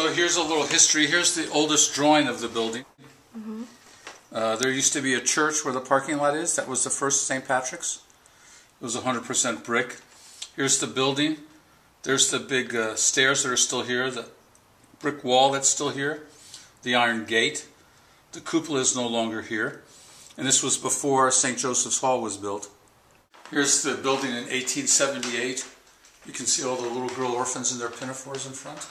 So here's a little history. Here's the oldest drawing of the building. There used to be a church where the parking lot is. That was the first St. Patrick's. It was 100% brick. Here's the building. There's the big stairs that are still here, the brick wall that's still here, the iron gate. The cupola is no longer here. And this was before St. Joseph's Hall was built. Here's the building in 1878. You can see all the little girl orphans in their pinafores in front.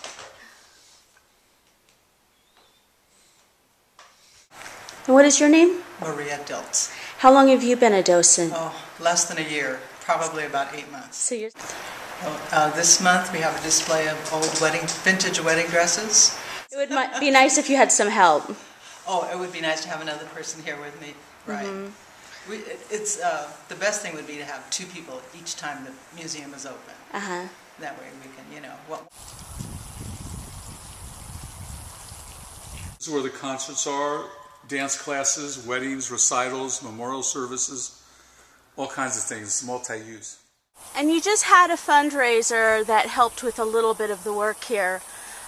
And what is your name? Maria Diltz. How long have you been a docent? Oh, less than a year, probably about 8 months. So you're... This month we have a display of old vintage wedding dresses. It would be nice if you had some help. Oh, it would be nice to have another person here with me, right? The best thing would be to have 2 people each time the museum is open. That way we can, This is where the concerts are, dance classes, weddings, recitals, memorial services, all kinds of things, multi-use. And you just had a fundraiser that helped with a little bit of the work here.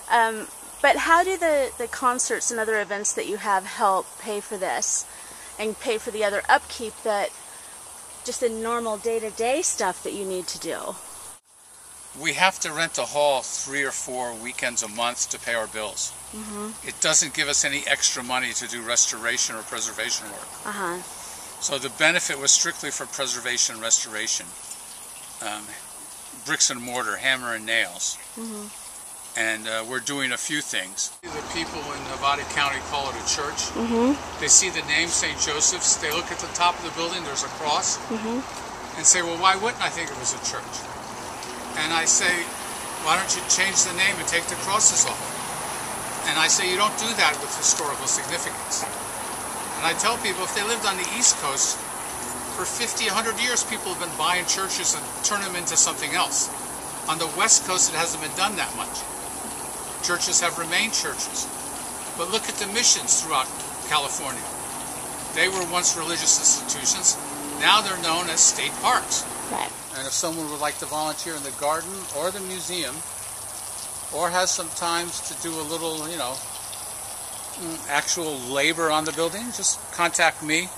But how do the concerts and other events that you have help pay for this and pay for the other upkeep that just the normal day-to-day stuff that you need to do? We have to rent a hall 3 or 4 weekends a month to pay our bills. It doesn't give us any extra money to do restoration or preservation work. So the benefit was strictly for preservation and restoration. Bricks and mortar, hammer and nails. And we're doing a few things. The people in Nevada County call it a church. They see the name St. Joseph's, they look at the top of the building, there's a cross, and say, well, why wouldn't I think it was a church? And I say, why don't you change the name and take the crosses off? And I say, you don't do that with historical significance. And I tell people, if they lived on the East Coast, for 50, 100 years, people have been buying churches and turn them into something else. On the West Coast, it hasn't been done that much. Churches have remained churches. But look at the missions throughout California. They were once religious institutions. Now they're known as state parks. Right. And if someone would like to volunteer in the garden or the museum, or has some times to do a little, actual labor on the building, just contact me.